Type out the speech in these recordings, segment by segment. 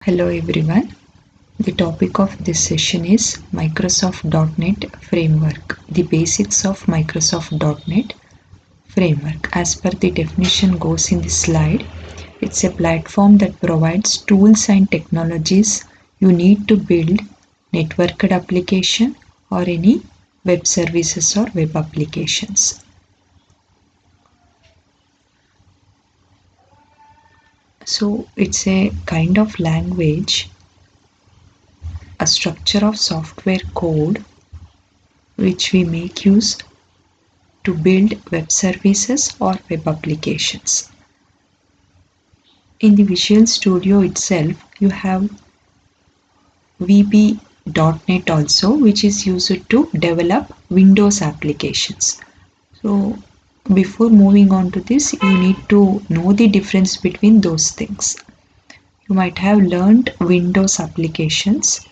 Hello everyone. The topic of this session is Microsoft.NET Framework, the basics of Microsoft.NET Framework. As per the definition goes in the slide, it's a platform that provides tools and technologies you need to build networked application or any web services or web applications. So it's a kind of language, a structure of software code which we make use to build web services or web applications. In the Visual Studio itself, you have VB.NET also, which is used to develop Windows applications. So before moving on to this, you need to know the difference between those things. You might have learned Windows applications,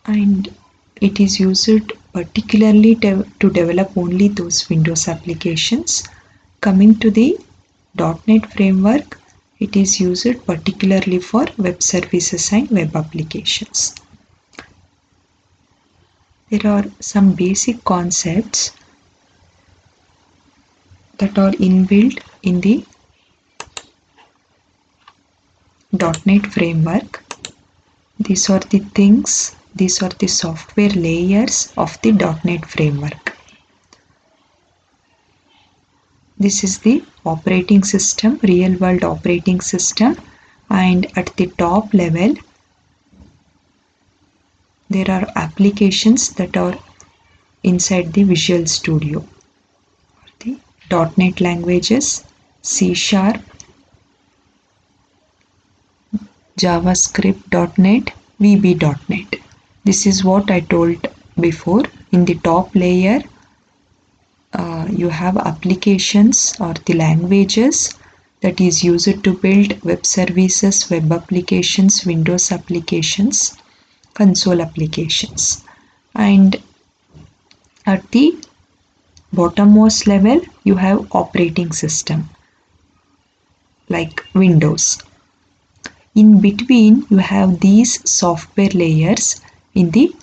and it is used particularly to develop only those Windows applications. Coming to the .NET framework, it is used particularly for web services and web applications. There are some basic concepts that are inbuilt in the .NET framework. These are the things, these are the software layers of the .NET framework. This is the operating system, real world operating system, and at the top level there are applications that are inside the Visual Studio. The .NET languages, C#, JavaScript.NET, VB.NET. This is what I told before. In the top layer, you have applications or the languages that is used to build web services, web applications, Windows applications, console applications. And at the bottommost level, you have operating system like Windows. In between, you have these software layers in the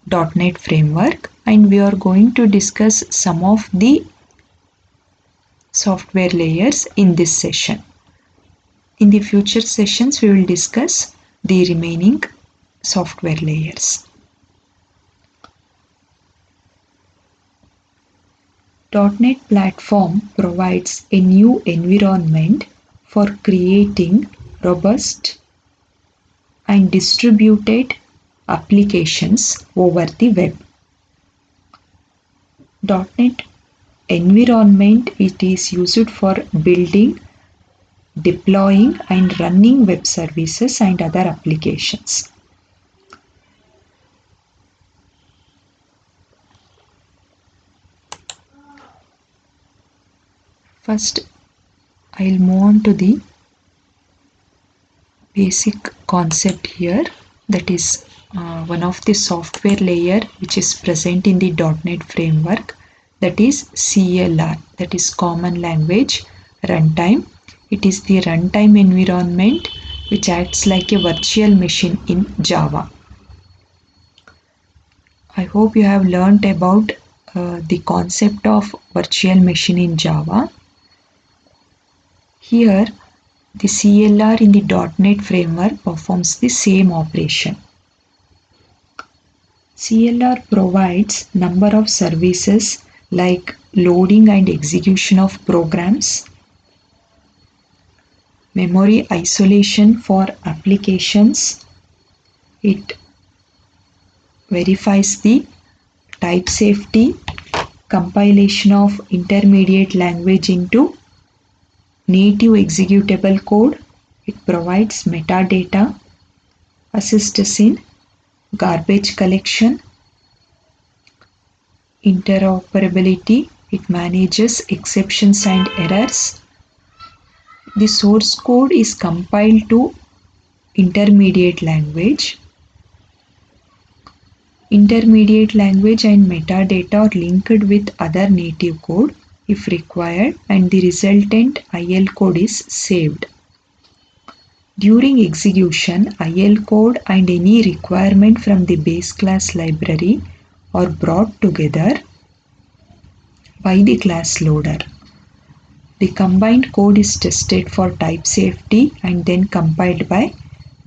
.NET framework, and we are going to discuss some of the software layers in this session. In the future sessions, we will discuss the remaining software layers. .NET Platform provides a new environment for creating robust and distributed applications over the web. .NET environment, it is used for building, deploying and running web services and other applications. First, I'll move on to the basic concept here, that is one of the software layer which is present in the .NET framework, that is CLR, that is Common Language Runtime. It is the runtime environment which acts like a virtual machine in Java. I hope you have learnt about the concept of virtual machine in Java. Here, the CLR in the .NET framework performs the same operation. CLR provides number of services like loading and execution of programs, memory isolation for applications. It verifies the type safety, compilation of intermediate language into native executable code. It provides metadata, assists in garbage collection, interoperability. It manages exceptions and errors. The source code is compiled to intermediate language. Intermediate language and metadata are linked with other native code. if required, and the resultant IL code is saved. During execution, IL code and any requirement from the base class library are brought together by the class loader. The combined code is tested for type safety and then compiled by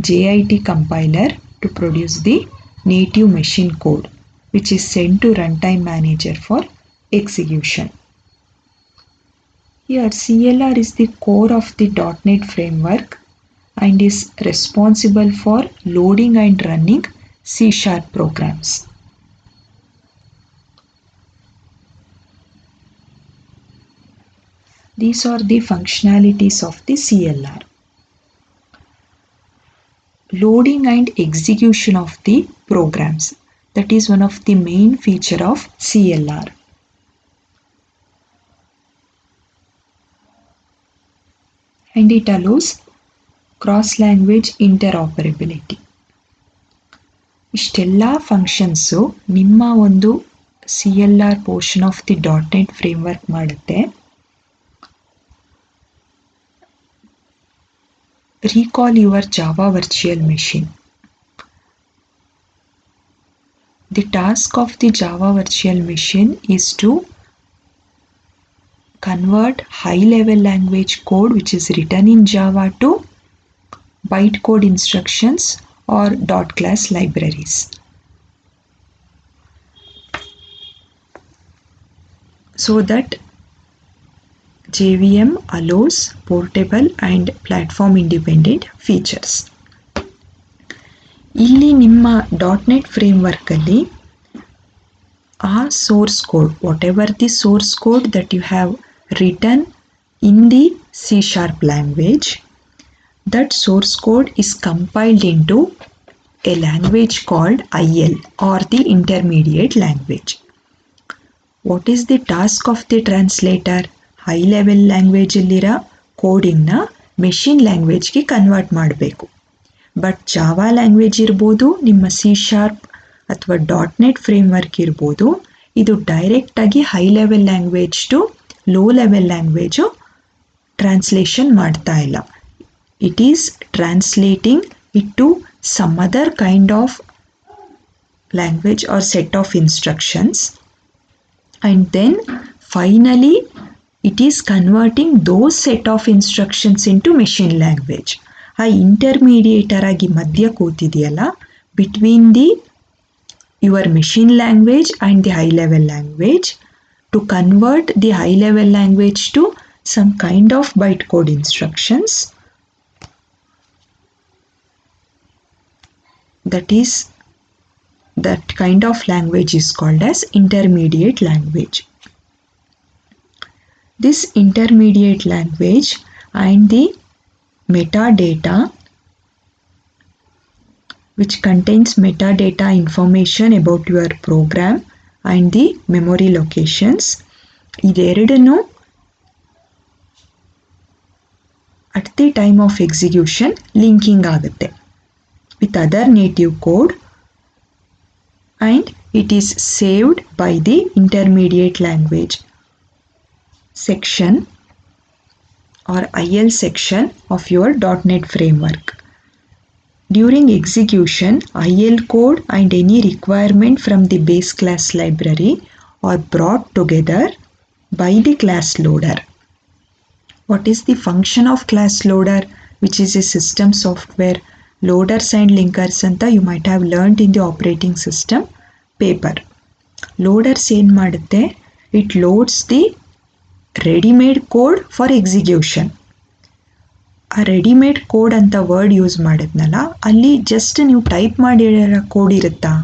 JIT compiler to produce the native machine code, which is sent to runtime manager for execution. Here CLR is the core of the .NET framework and is responsible for loading and running C# programs. These are the functionalities of the CLR. Loading and execution of the programs. That is one of the main feature of CLR. And it allows cross-language interoperability. ಇಷ್ಟೆಲ್ಲ functions ನಿಮ್ಮ ಒಂದು CLR portion of the .NET framework ಮಾಡುತ್ತೆ. Recall your Java virtual machine. The task of the Java virtual machine is to convert high-level language code which is written in Java to bytecode instructions or .class libraries. So that JVM allows portable and platform independent features. ಇಲ್ಲಿ ನಿಮ್ಮ .NET framework ಅಲ್ಲಿ ಆ source code, whatever the source code that you have written in the C# language, that source code is compiled into a language called IL or the intermediate language. What is the task of the translator? High level language ಅಲ್ಲಿರೋ ಕೋಡಿಂಗ್ನ machine ಲ್ಯಾಂಗ್ವೇಜ್ಗೆ convert ಮಾಡಬೇಕು. But Java language ಇರ್ಬೋದು, ನಿಮ್ಮ C# ಅಥವಾ .NET framework ಇರ್ಬೋದು, ಇದು ಡೈರೆಕ್ಟಾಗಿ high level language to low level language translation ಮಾಡ್ತಾ ಇಲ್ಲ. It is translating it to some other kind of language or set of instructions, and then finally it is converting those set of instructions into machine language. ಆ intermediator ಆಗಿ ಮಧ್ಯ ಕೂತಿದೆಯಲ್ಲ, between the your machine language and the high level language, to convert the high level language to some kind of bytecode instructions. That kind of language is called as intermediate language. This intermediate language and the metadata, which contains metadata information about your program and the memory locations, ಇದೆರಡನ್ನು at the time of execution linking ಆಗುತ್ತೆ with other native code, and it is saved by the intermediate language section or IL section of your .NET framework. During execution, IL code and any requirement from the base class library are brought together by the class loader. What is the function of class loader, which is a system software? Loaders and linkers anta you might have learned in the operating system paper. Loaders ಏನು ಮಾಡುತ್ತೆ? It loads the ready-made code for execution. ಆ readymade code ಅಂತ word use ಮಾಡಿದ್ನಲ್ಲ, ಅಲ್ಲಿ just ನೀವು type ಮಾಡಿರೋ code ಇರುತ್ತಾ?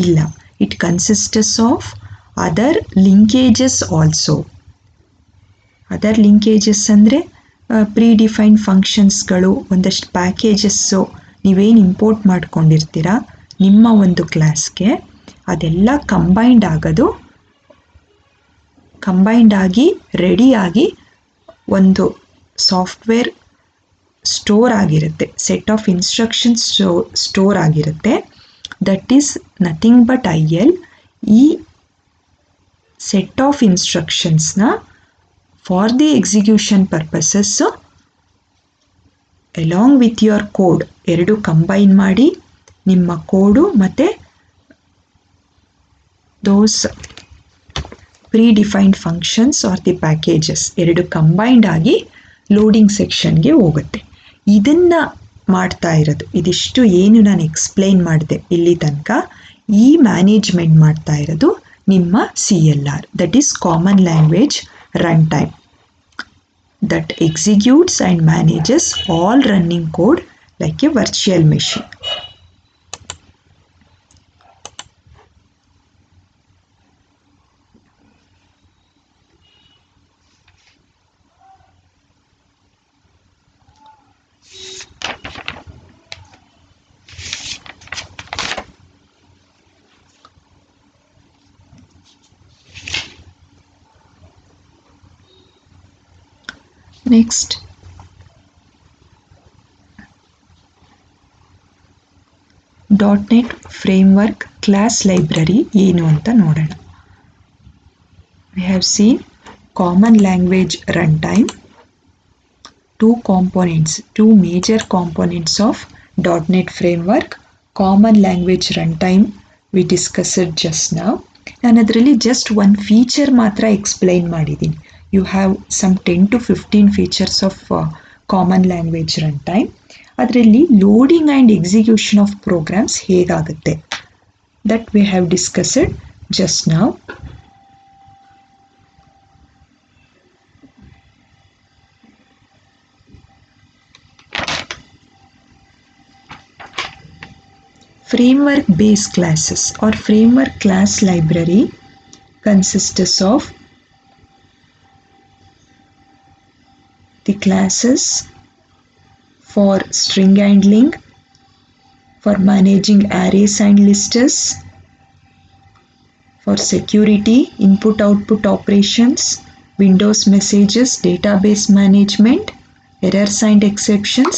ಇಲ್ಲ. It consists of other linkages also. Other linkages ಅಂದರೆ ಪ್ರೀಡಿಫೈನ್ಡ್ ಫಂಕ್ಷನ್ಸ್ಗಳು, ಒಂದಷ್ಟು ಪ್ಯಾಕೇಜಸ್ಸು ನೀವೇನು ಇಂಪೋರ್ಟ್ ಮಾಡ್ಕೊಂಡಿರ್ತೀರ ನಿಮ್ಮ ಒಂದು ಕ್ಲಾಸ್ಗೆ, ಅದೆಲ್ಲ ಕಂಬೈಂಡ್ ಆಗಿ ರೆಡಿಯಾಗಿ ಒಂದು ಸಾಫ್ಟ್ವೇರ್ ಸ್ಟೋರ್ ಆಗಿರುತ್ತೆ, ಸೆಟ್ ಆಫ್ ಇನ್ಸ್ಟ್ರಕ್ಷನ್ಸ್ ಸ್ಟೋರ್ ಆಗಿರುತ್ತೆ. That is nothing but IL. ಈ ಸೆಟ್ ಆಫ್ ಇನ್ಸ್ಟ್ರಕ್ಷನ್ಸ್ನ for the execution purposes along with your code ಎರಡು ಕಂಬೈನ್ ಮಾಡಿ ನಿಮ್ಮ ಕೋಡು ಮತ್ತು those predefined functions are the packages ಎರಡು ಕಂಬೈನ್ಡ್ ಆಗಿ ಲೋಡಿಂಗ್ ಸೆಕ್ಷನ್ಗೆ ಹೋಗುತ್ತೆ. ಇದನ್ನು ಮಾಡ್ತಾ ಇರೋದು, ಇದಿಷ್ಟು ಏನು ನಾನು ಎಕ್ಸ್ಪ್ಲೈನ್ ಮಾಡಿದೆ ಇಲ್ಲಿ ತನಕ, ಈ ಮ್ಯಾನೇಜ್ಮೆಂಟ್ ಮಾಡ್ತಾ ಇರೋದು ನಿಮ್ಮ CLR, that is common language run time, that executes and manages all running code like a virtual machine. Next, .NET Framework class library ಏನು ಅಂತ ನೋಡೋಣ. We have seen common language runtime, two major components of .NET Framework. Common language runtime we discussed just now. ನಾನು ಅದರಲ್ಲಿ just one feature ಮಾತ್ರ explain ಮಾಡಿದ್ದೀನಿ. You have some 10 to 15 features of common language runtime. ಅದರಲ್ಲಿ loading and execution of programs ಹೇಗಾಗುತ್ತೆ that we have discussed just now. Framework base classes or framework class library consists of the classes for string handling, for managing arrays and lists, for security, input-output operations, Windows messages, database management, errors and exceptions.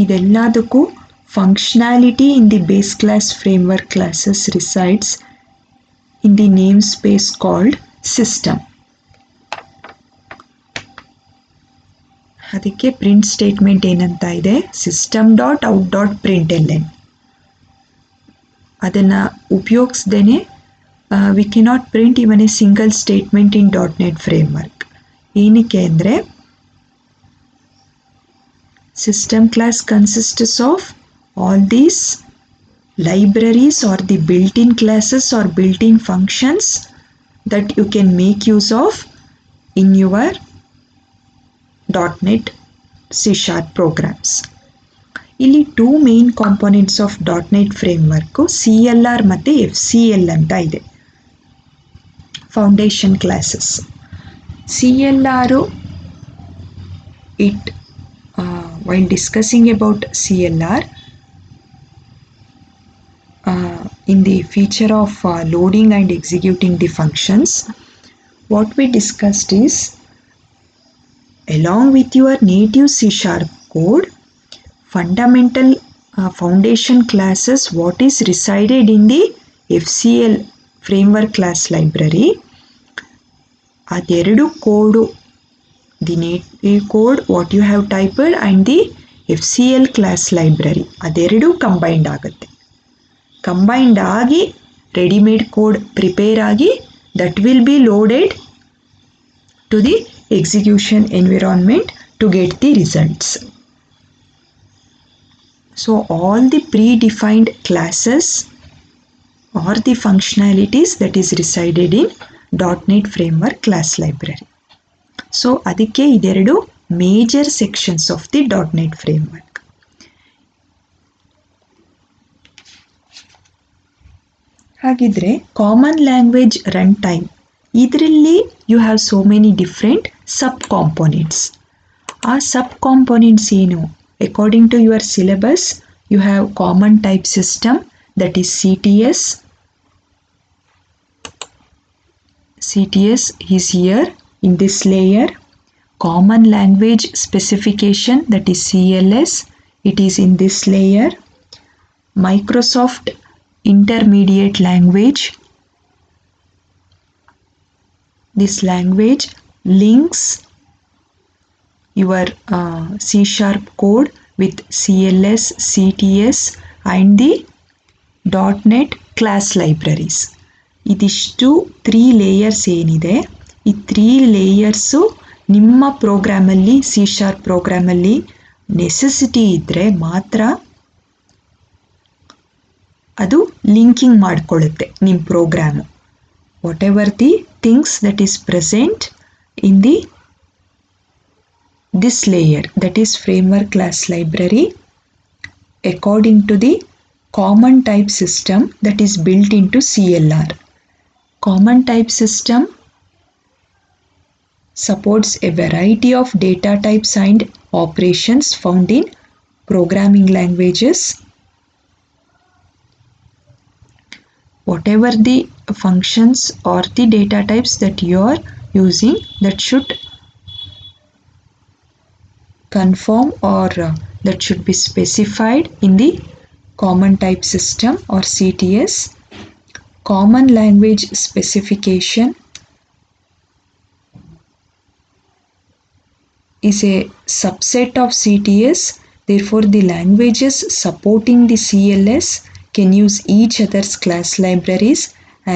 ಇದೆಲ್ಲದಕ್ಕೂ functionality in the base class framework classes resides in the namespace called system. ಅದಕ್ಕೆ print statement ಏನಂತ ಇದೆ, system.out.println. ಅದನ್ನು ಉಪಯೋಗಿಸ್ದೇನೆ we cannot print even a single statement in .NET framework. ಏನಕ್ಕೆ ಅಂದರೆ system class consists of all these libraries or the built-in classes or built-in functions that you can make use of in your .NET C# programs. ಇಲ್ಲಿ two main components of .NET ಫ್ರೇಮ್ವರ್ಕು CLR ಮತ್ತು FCL ಅಂತ ಇದೆ, foundation classes. CLR it while discussing about CLR in the feature of loading and executing the functions, what we discussed is along with your native C# code, fundamental foundation classes what is resided in the FCL framework class library, ಅದೆರಡು ಕೋಡು, the native code what you have typed and the FCL class library ಅದೆರಡು combined ಆಗುತ್ತೆ. Combined ಆಗಿ readymade code prepare ಆಗಿ that will be loaded to the execution environment to get the results. So all the predefined classes or the functionalities that is resided in .NET Framework class library. So ಅದಕ್ಕೆ ಇದೆರಡು major sections of the .NET Framework. ಹಾಗಿದ್ರೆ common language run time, ಇದರಲ್ಲಿ you have so many different sub components. ಆ sub components ಏನು? According to your syllabus you have common type system that is CTS. CTS is here in this layer. Common language specification that is CLS, it is in this layer. Microsoft intermediate language, this language links your C# code with CLS, CTS and the .NET class libraries. ಇದಿಷ್ಟು 3 layers ಏನಿದೆ, ಈ 3 layers ನಿಮ್ಮ ಪ್ರೋಗ್ರಾಮಲ್ಲಿ C# ಪ್ರೋಗ್ರಾಮಲ್ಲಿ necessity ಇದ್ದರೆ ಮಾತ್ರ ಅದು linking ಮಾಡಿಕೊಳ್ಳುತ್ತೆ ನಿಮ್ಮ program. Whatever the things that is present in the this layer, that is framework class library, according to the common type system that is built into CLR. Common type system supports a variety of data types and operations found in programming languages. Whatever the functions or the data types that you are using, that should conform or that should be specified in the common type system or CTS. Common language specification is a subset of CTS. Therefore, the languages supporting the CLS can use each other's class libraries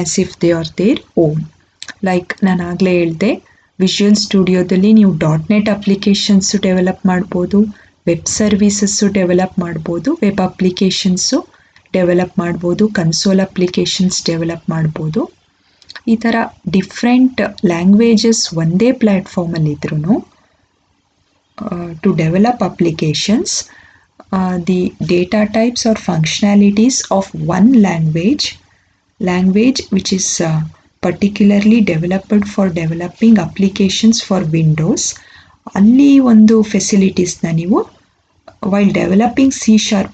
as if they are their own. Like ನಾನು ಆಗಲೇ ಹೇಳಿದೆ, visual ಸ್ಟುಡಿಯೋದಲ್ಲಿ ನೀವು .NET applications develop ಮಾಡ್ಬೋದು, web services develop ಮಾಡ್ಬೋದು, web applications develop ಮಾಡ್ಬೋದು, console applications develop ಮಾಡ್ಬೋದು. ಈ ಥರ ಡಿಫ್ರೆಂಟ್ ಲ್ಯಾಂಗ್ವೇಜಸ್ ಒಂದೇ ಪ್ಲ್ಯಾಟ್ಫಾರ್ಮಲ್ಲಿದ್ರೂ to develop applications, the data types or functionalities of one language which is particularly developed for developing applications for Windows, ಅಲ್ಲಿ ಒಂದು ಫೆಸಿಲಿಟೀಸ್ನ ನೀವು while developing C#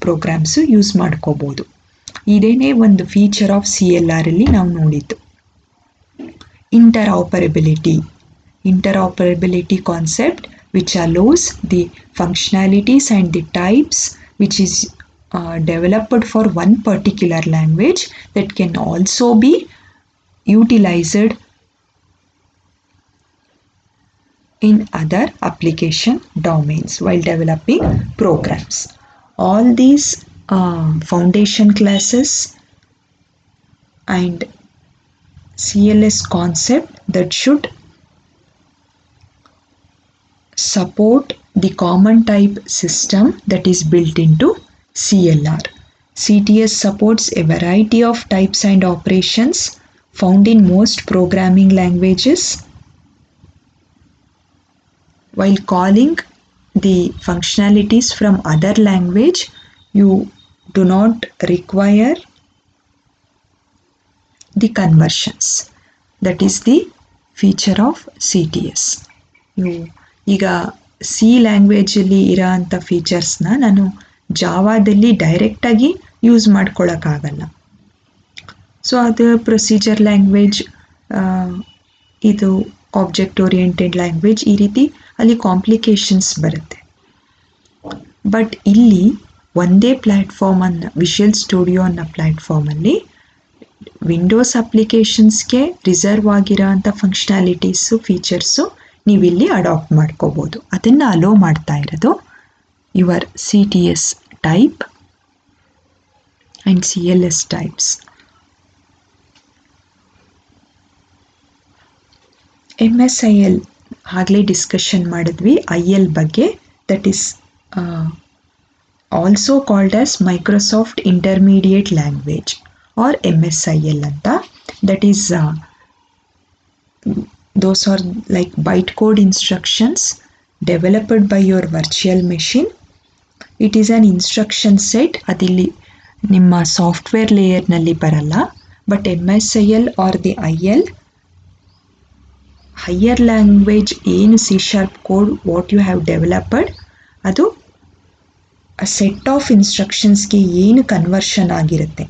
programmes use ಮಾಡ್ಕೋಬೋದು. ಇದೇನೇ ಒಂದು ಫೀಚರ್ ಆಫ್ CLR ಅಲ್ಲಿ ನಾವು ನೋಡಿದ್ದು. interoperability concept which allows the functionalities and the types which is developed for one particular language that can also be utilized in other application domains while developing programs. All these foundation classes and CLS concept that should support the common type system that is built into CLR. CTS supports a variety of types and operations found in most programming languages. While calling the functionalities from other language, you do not require the conversions. That is the feature of CTS. ಈಗ C ಲ್ಯಾಂಗ್ವೇಜಲ್ಲಿ ಇರೋ ಅಂಥ ಫೀಚರ್ಸ್ನ ನಾನು ಜಾವಾದಲ್ಲಿ ಡೈರೆಕ್ಟಾಗಿ use ಮಾಡ್ಕೊಳ್ಳೋಕ್ಕಾಗಲ್ಲ. So ಅದು procedure language, ಇದು object oriented language, ಈ ರೀತಿ ಅಲ್ಲಿ ಕಾಂಪ್ಲಿಕೇಶನ್ಸ್ ಬರುತ್ತೆ. ಬಟ್ ಇಲ್ಲಿ ಒಂದೇ ಪ್ಲ್ಯಾಟ್ಫಾರ್ಮನ್ನು, ವಿಷುವಲ್ ಸ್ಟುಡಿಯೋ ಅನ್ನೋ ಪ್ಲ್ಯಾಟ್ಫಾರ್ಮಲ್ಲಿ ವಿಂಡೋಸ್ ಅಪ್ಲಿಕೇಶನ್ಸ್ಗೆ ರಿಸರ್ವ್ ಆಗಿರೋ ಅಂಥ ಫಂಕ್ಷನಾಲಿಟೀಸು, ಫೀಚರ್ಸು ನೀವಿಲ್ಲಿ ಅಡಾಪ್ಟ್ ಮಾಡ್ಕೋಬೋದು. ಅದನ್ನು ಅಲೋ ಮಾಡ್ತಾ ಇರೋದು your CTS type and CLS types. MSIL ಆಗಲೇ ಡಿಸ್ಕಷನ್ ಮಾಡಿದ್ವಿ IL ಬಗ್ಗೆ. That is also called as Microsoft intermediate language or MSIL ಅಂತ. That is those are like bytecode instructions developed by your virtual machine. It is an instruction set. ಅದಿಲ್ಲಿ ನಿಮ್ಮ software ಲೇಯರ್ನಲ್ಲಿ ಬರಲ್ಲ. But MSIL or the IL higher language ಏನು C# code what you have developed, ಅದು ಆ set of ಇನ್ಸ್ಟ್ರಕ್ಷನ್ಸ್ಗೆ ಏನು conversion ಆಗಿರುತ್ತೆ.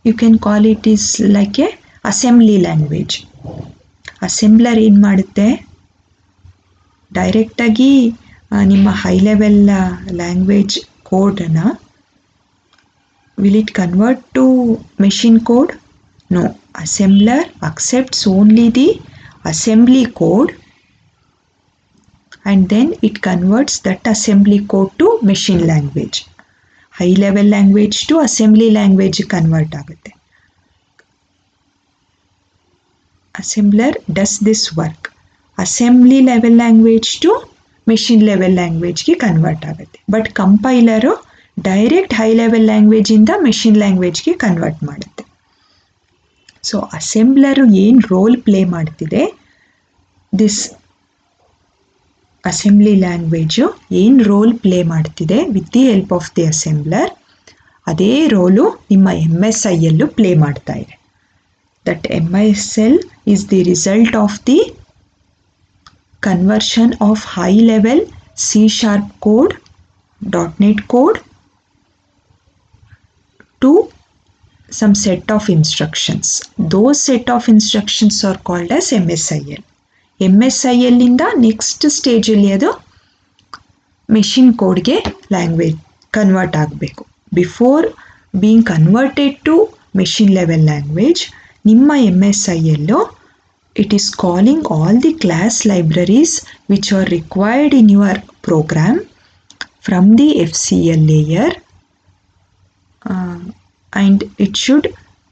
You can call it is like a assembly language. Assembler ಏನು ಮಾಡುತ್ತೆ, ಡೈರೆಕ್ಟಾಗಿ ನಿಮ್ಮ ಹೈ ಲೆವೆಲ್ ಲ್ಯಾಂಗ್ವೇಜ್ ಕೋಡನ್ನು will it convert to machine code? No, assembler accepts only the assembly code and then it converts that assembly code to machine language. High level language to assembly language convert ಆಗುತ್ತೆ. Assembler does this work. Assembly level language to machine level language ಗೆ convert ಆಗುತ್ತೆ. But compiler direct high level language ಇಂದ machine ಲ್ಯಾಂಗ್ವೇಜ್ಗೆ convert ಮಾಡುತ್ತೆ. So assembler ಏನು role play ಮಾಡ್ತಿದೆ, this assembly language ಏನು role play ಮಾಡ್ತಿದೆ with the help of the assembler, ಅದೇ ರೋಲು ನಿಮ್ಮ MSIಯಲ್ಲೂ ಪ್ಲೇ ಮಾಡ್ತಾ ಇದೆ. That MSL is the result of the conversion of high level C# code, .NET code to some set of instructions. Those set of instructions are called as MSIL. MSIL ಇಂದ next ಸ್ಟೇಜಲ್ಲಿ ಅದು machine ಕೋಡ್ಗೆ language convert ಆಗಬೇಕು. Before being converted to machine level language, ನಿಮ್ಮ MSIL it is calling all the class libraries which are required in your program from the FCL layer, and it should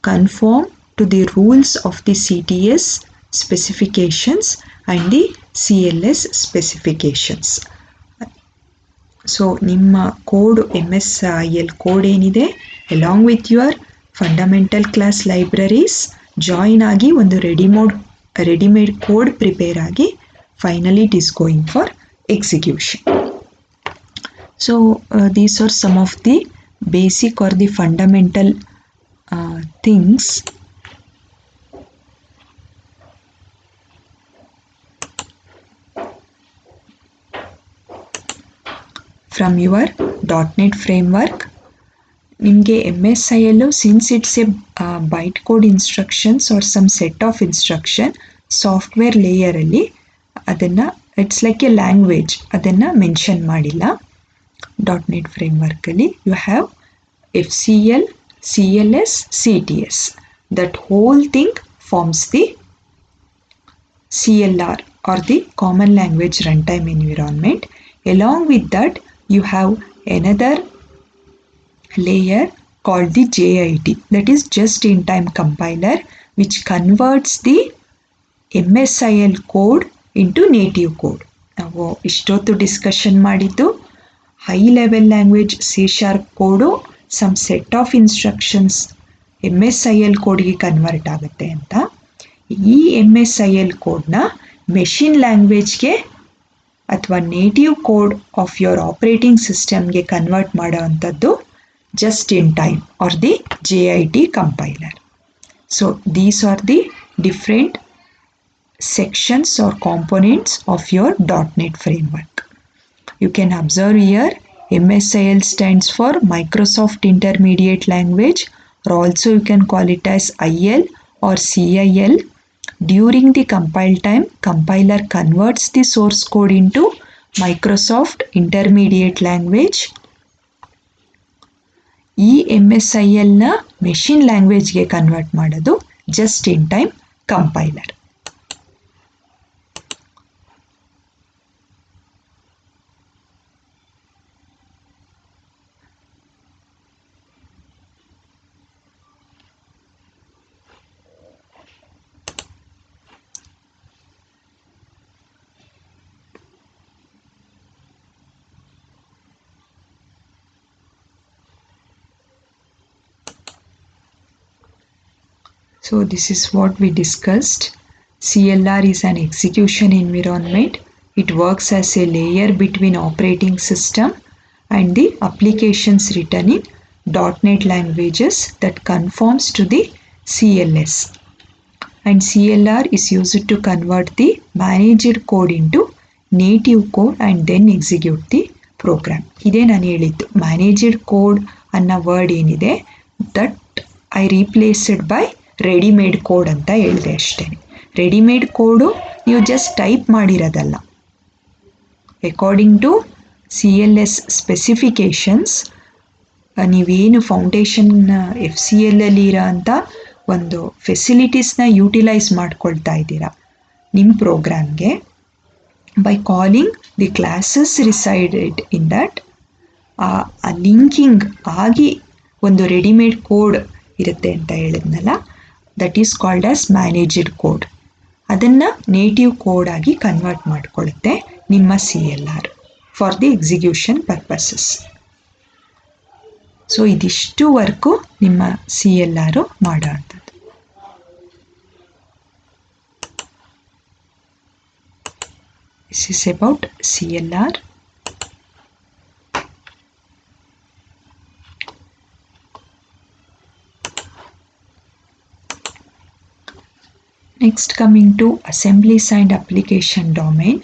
conform to the rules of the CTS specifications and the CLS specifications. So ನಿಮ್ಮ code MSIL code ಏನಿದೆ along with your fundamental class libraries join ಆಗಿ ಒಂದು readymade code prepare ಆಗಿ finally it is going for execution. So these are some of the basic are the fundamental things from your .NET framework. ನಿಮಗೆ MSIL since it's a byte code instructions are some set of instruction software ಲೇಯರಲ್ಲಿ ಅದನ್ನು it's like a language, ಅದನ್ನು mention ಮಾಡಿಲ್ಲ. .NET ಫ್ರೇಮ್ವರ್ಕಲ್ಲಿ you have FCL, CLS, CTS. That whole thing forms the CLR or the Common Language Runtime Environment. Along with that you have another layer called the JIT, that is just in time compiler, which converts the MSIL code into native code. ನಾವು ಇಷ್ಟೊತ್ತು discussion ಮಾಡಿದ್ದು high level language C# code some set of instructions MSIL ಕೋಡ್ಗೆ convert ಆಗುತ್ತೆ ಅಂತ. ಈ MSIL ಕೋಡ್ನ machine ಲ್ಯಾಂಗ್ವೇಜ್ಗೆ ಅಥವಾ native code of your operating ಸಿಸ್ಟಮ್ಗೆ ಕನ್ವರ್ಟ್ ಮಾಡೋ ಅಂಥದ್ದು just in time or the JIT compiler. So these are the different sections or components of your .NET framework. You can observe here MSIL stands for Microsoft Intermediate Language, or also you can call it as IL or CIL. During the compile time, compiler converts the source code into Microsoft Intermediate Language. ಈ MSILನ machine ಲ್ಯಾಂಗ್ವೇಜ್ಗೆ convert ಮಾಡೋದು just in time compiler. So this is what we discussed. CLR is an execution environment. It works as a layer between operating system and the applications written in .NET languages that conforms to the CLS. And CLR is used to convert the managed code into native code and then execute the program. ಇದೇ ನಾನು ಹೇಳಿದ್ದು managed code ಅನ್ನೋ word ಏನಿದೆ that I replaced by readymade code ಅಂತ ಹೇಳಿದೆ ಅಷ್ಟೇ. Readymade code ನೀವು just type ಮಾಡಿರೋದಲ್ಲ. ಅಕಾರ್ಡಿಂಗ್ ಟು CLS ಸ್ಪೆಸಿಫಿಕೇಷನ್ಸ್ ನೀವೇನು ಫೌಂಡೇಶನ್ FCL ಅಲ್ಲಿ ಇರೋ ಅಂಥ ಒಂದು ಫೆಸಿಲಿಟೀಸ್ನ ಯೂಟಿಲೈಸ್ ಮಾಡ್ಕೊಳ್ತಾ ಇದ್ದೀರಾ ನಿಮ್ಮ ಪ್ರೋಗ್ರಾಮ್ಗೆ by calling the classes resided in that. ಆ ಲಿಂಕಿಂಗ್ ಆಗಿ ಒಂದು ರೆಡಿಮೇಡ್ ಕೋಡ್ ಇರುತ್ತೆ ಅಂತ ಹೇಳಿದ್ನಲ್ಲ, that is called as managed code. ಅದನ್ನು ನೇಟಿವ್ ಕೋಡ್ ಆಗಿ ಕನ್ವರ್ಟ್ ಮಾಡಿಕೊಳ್ಳುತ್ತೆ ನಿಮ್ಮ CLR for the execution purposes. So ಇದಿಷ್ಟು ವರ್ಕು ನಿಮ್ಮ CLR ಮಾಡೋ ಅಂಥದ್ದು. This is about CLR. Next, coming to assemblies and application domain,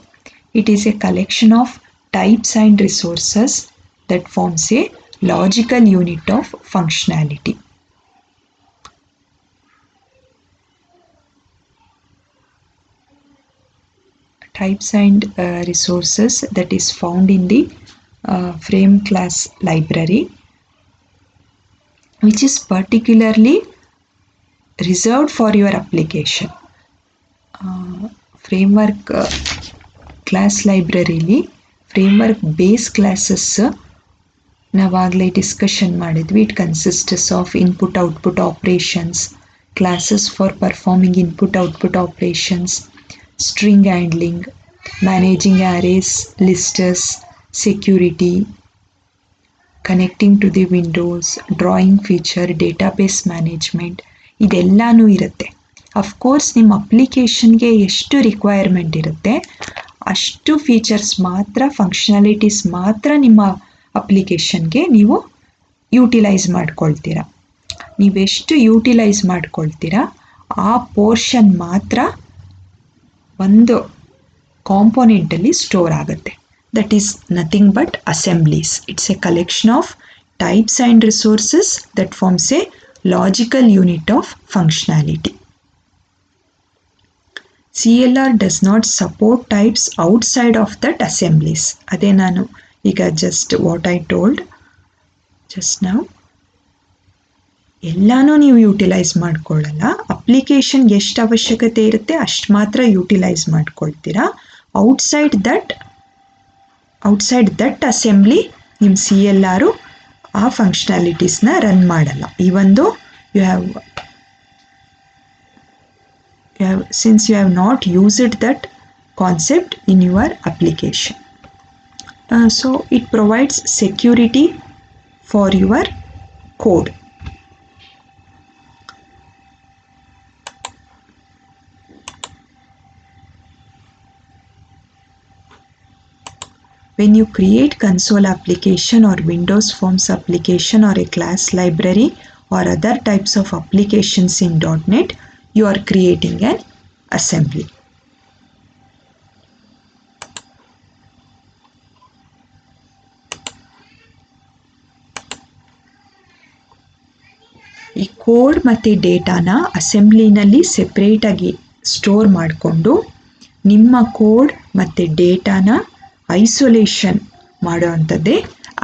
it is a collection of types and resources that forms a logical unit of functionality. Types and resources that is found in the frame class library, which is particularly reserved for your application. Framework class ಲೈಬ್ರರಿಲಿ framework base classes ನಾವಾಗಲೇ discussion ಮಾಡಿದ್ವಿ. It consists of input output operations, classes for performing input output operations, string handling, managing arrays, listers, security, connecting to the windows, drawing feature, database management, ಇದೆಲ್ಲನೂ ಇರುತ್ತೆ. Of course ನಿಮ್ಮ ಅಪ್ಲಿಕೇಶನ್ಗೆ ಎಷ್ಟು requirement ಇರುತ್ತೆ ಅಷ್ಟು features ಮಾತ್ರ, ಫಂಕ್ಷನಾಲಿಟೀಸ್ ಮಾತ್ರ ನಿಮ್ಮ ಅಪ್ಲಿಕೇಶನ್ಗೆ ನೀವು ಯೂಟಿಲೈಸ್ ಮಾಡ್ಕೊಳ್ತೀರಾ. ನೀವೆಷ್ಟು ಯೂಟಿಲೈಸ್ ಮಾಡ್ಕೊಳ್ತೀರಾ ಆ ಪೋರ್ಷನ್ ಮಾತ್ರ ಒಂದು ಕಾಂಪೋನೆಂಟಲ್ಲಿ ಸ್ಟೋರ್ ಆಗುತ್ತೆ. That is nothing but assemblies. It's a collection of types and resources that forms a logical unit of functionality. CLR does not support types outside of that assemblies. ಅದೇ ನಾನು ಈಗ just what I told just ನಾವು. ಎಲ್ಲನೂ ನೀವು utilise ಮಾಡ್ಕೊಳ್ಳಲ್ಲ. ಅಪ್ಲಿಕೇಶನ್ಗೆ ಎಷ್ಟು ಅವಶ್ಯಕತೆ ಇರುತ್ತೆ ಅಷ್ಟು ಮಾತ್ರ ಯೂಟಿಲೈಸ್ ಮಾಡ್ಕೊಳ್ತೀರಾ. ಔಟ್ಸೈಡ್ ದಟ್ ಅಸೆಂಬ್ಲಿ ನಿಮ್ಮ CLR ಆ ಫಂಕ್ಷನಾಲಿಟೀಸ್ನ ರನ್ ಮಾಡಲ್ಲ. Even you have since you have not used that concept in your application. So it provides security for your code. When you create console application or Windows Forms application or a class library or other types of applications in .NET, you are creating an assembly. ಈ code ಮತ್ತು ಡೇಟಾನ ಅಸೆಂಬ್ಲಿನಲ್ಲಿ ಸೆಪ್ರೇಟಾಗಿ store ಮಾಡಿಕೊಂಡು ನಿಮ್ಮ code ಮತ್ತು ಡೇಟಾನ isolation ಮಾಡೋವಂಥದ್ದೇ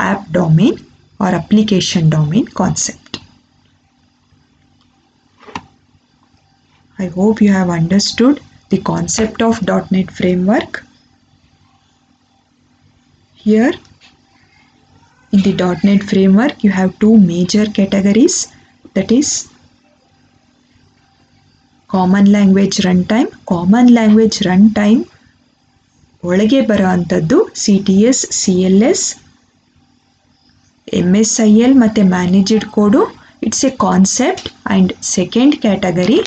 app domain or application domain concept. I hope you have understood the concept of .NET framework. Here in the .NET framework you have two major categories, that is common language runtime. Common language runtime ಒಳಗೆ ಬರೋ ಅಂಥದ್ದು CTS, CLS, MSIL ಮತ್ತು managed code. It's A concept. And second category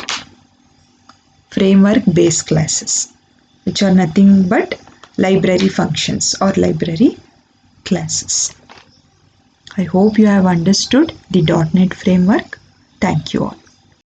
framework based classes, which are nothing but library functions or library classes. I hope you have understood the .NET framework. Thank you all.